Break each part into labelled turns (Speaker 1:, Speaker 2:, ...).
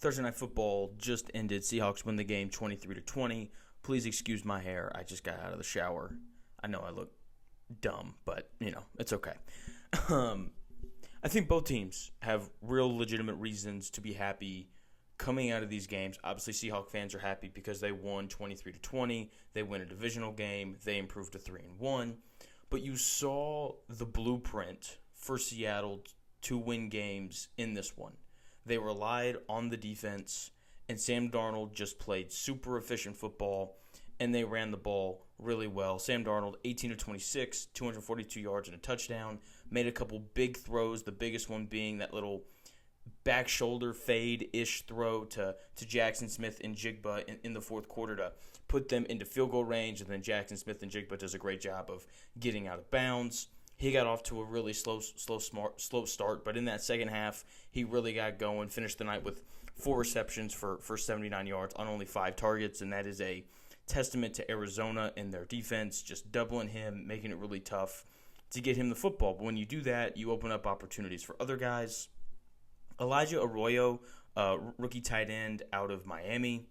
Speaker 1: Thursday Night Football just ended. Seahawks win the game 23-20. Please excuse my hair. I just got out of the shower. I know I look dumb, but, it's okay. I think both teams have real legitimate reasons to be happy coming out of these games. Obviously, Seahawks fans are happy because they won 23-20. They win a divisional game. They improved to 3-1. But you saw the blueprint for Seattle to win games in this one. They relied on the defense, and Sam Darnold just played super efficient football, and they ran the ball really well. Sam Darnold, 18-26, 242 yards and a touchdown, made a couple big throws, the biggest one being that little back shoulder fade-ish throw to Jackson Smith and Jigba in the fourth quarter to put them into field goal range, and then Jackson Smith and Jigba does a great job of getting out of bounds. He got off to a really slow start, but in that second half, he really got going, finished the night with 4 receptions for 79 yards on only 5 targets, and that is a testament to Arizona and their defense, just doubling him, making it really tough to get him the football. But when you do that, you open up opportunities for other guys. Elijah Arroyo, rookie tight end out of Miami,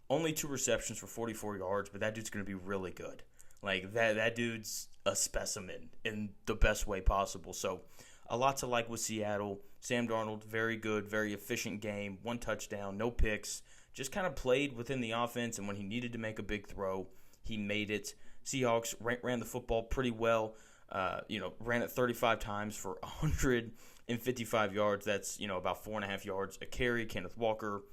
Speaker 1: only 2 receptions for 44 yards, but that dude's going to be really good. Like, that dude's a specimen in the best way possible. So, a lot to like with Seattle. Sam Darnold, very good, very efficient game. 1 touchdown, no picks. Just kind of played within the offense, and when he needed to make a big throw, he made it. Seahawks ran the football pretty well. Ran it 35 times for 155 yards. That's, about 4.5 yards a carry. Kenneth Walker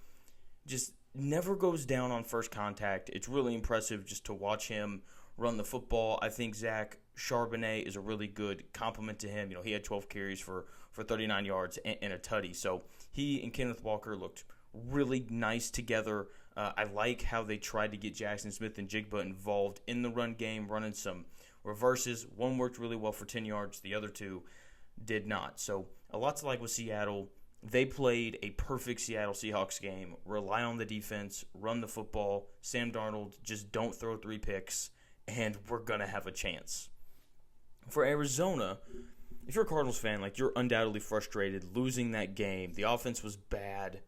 Speaker 1: just never goes down on first contact. It's really impressive just to watch him run the football. I think Zach Charbonnet is a really good compliment to him. He had 12 carries for 39 yards and a tutty. So he and Kenneth Walker looked really nice together. I like how they tried to get Jackson Smith and Jigba involved in the run game, running some reverses. One worked really well for 10 yards. The other 2 did not. So a lot to like with Seattle. They played a perfect Seattle Seahawks game. Rely on the defense, run the football. Sam Darnold, just don't throw 3 picks, and we're going to have a chance. For Arizona, if you're a Cardinals fan, you're undoubtedly frustrated losing that game. The offense was bad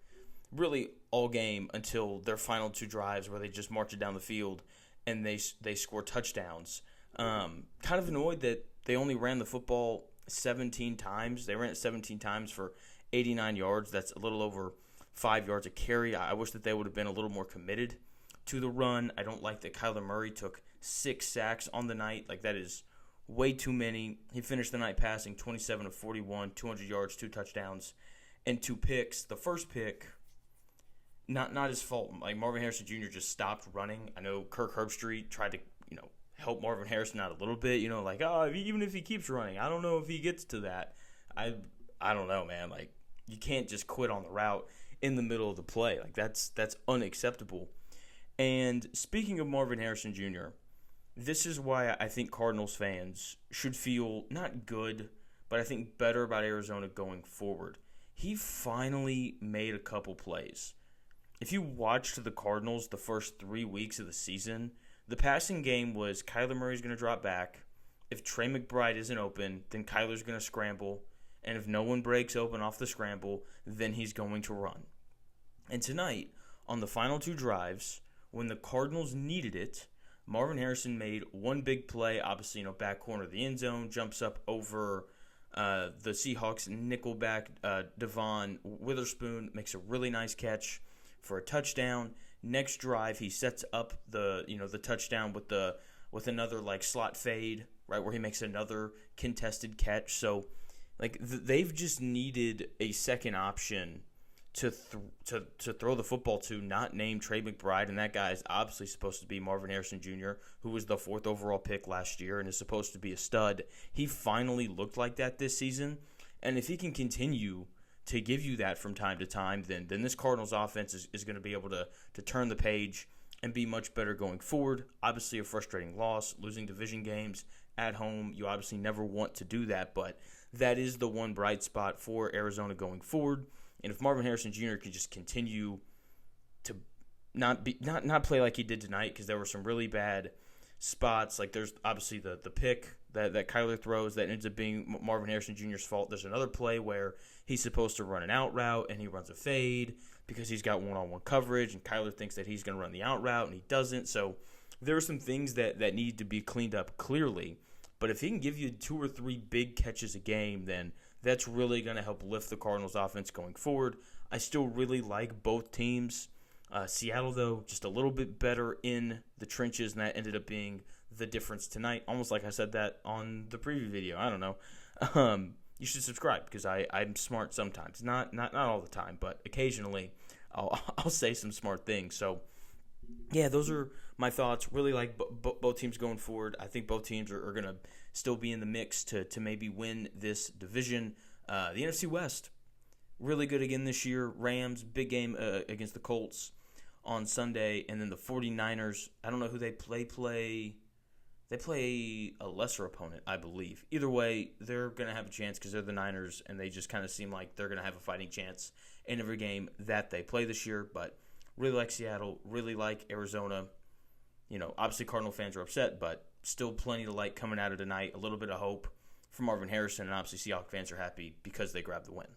Speaker 1: really all game until their final 2 drives where they just marched it down the field and they score touchdowns. Kind of annoyed that they only ran the football 17 times. They ran it 17 times for 89 yards. That's a little over 5 yards a carry. I wish that they would have been a little more committed to the run. I don't like that Kyler Murray took 6 sacks on the night. That is way too many. He finished the night passing 27 of 41, 200 yards, 2 touchdowns, and 2 picks. The first pick, not his fault. Marvin Harrison Jr. just stopped running. I know Kirk Herbstreit tried to, help Marvin Harrison out a little bit. Even if he keeps running, I don't know if he gets to that. I don't know, man. You can't just quit on the route in the middle of the play. That's unacceptable. And speaking of Marvin Harrison Jr., this is why I think Cardinals fans should feel not good, but I think better about Arizona going forward. He finally made a couple plays. If you watched the Cardinals the first 3 weeks of the season, the passing game was Kyler Murray's going to drop back. If Trey McBride isn't open, then Kyler's going to scramble. And if no one breaks open off the scramble, then he's going to run. And tonight, on the final 2 drives, when the Cardinals needed it, Marvin Harrison made one big play, obviously, back corner of the end zone, jumps up over the Seahawks nickelback, Devon Witherspoon, makes a really nice catch for a touchdown. Next drive, he sets up the touchdown with another slot fade, right, where he makes another contested catch. So, they've just needed a second option to throw the football to, not named Trey McBride, and that guy is obviously supposed to be Marvin Harrison Jr., who was the 4th overall pick last year and is supposed to be a stud. He finally looked like that this season, and if he can continue to give you that from time to time, then this Cardinals offense is going to be able to turn the page and be much better going forward. Obviously a frustrating loss, losing division games at home. You obviously never want to do that, but that is the one bright spot for Arizona going forward. And if Marvin Harrison Jr. could just continue to not play like he did tonight, because there were some really bad spots. There's obviously the pick that Kyler throws that ends up being Marvin Harrison Jr.'s fault. There's another play where he's supposed to run an out route and he runs a fade. because he's got one-on-one coverage, and Kyler thinks that he's going to run the out route, and he doesn't. So there are some things that need to be cleaned up clearly. But if he can give you 2 or 3 big catches a game, then that's really going to help lift the Cardinals' offense going forward. I still really like both teams. Seattle, though, just a little bit better in the trenches, and that ended up being the difference tonight. Almost like I said that on the preview video. I don't know. You should subscribe because I'm smart sometimes. Not all the time, but occasionally I'll say some smart things. So, yeah, those are my thoughts. Really like both teams going forward. I think both teams are going to still be in the mix to maybe win this division. The NFC West, really good again this year. Rams, big game against the Colts on Sunday. And then the 49ers, I don't know who they play. They play a lesser opponent, I believe. Either way, they're going to have a chance because they're the Niners, and they just kind of seem like they're going to have a fighting chance in every game that they play this year. But really like Seattle, really like Arizona. Obviously Cardinal fans are upset, but still plenty to like coming out of tonight. A little bit of hope for Marvin Harrison, and obviously Seahawks fans are happy because they grabbed the win.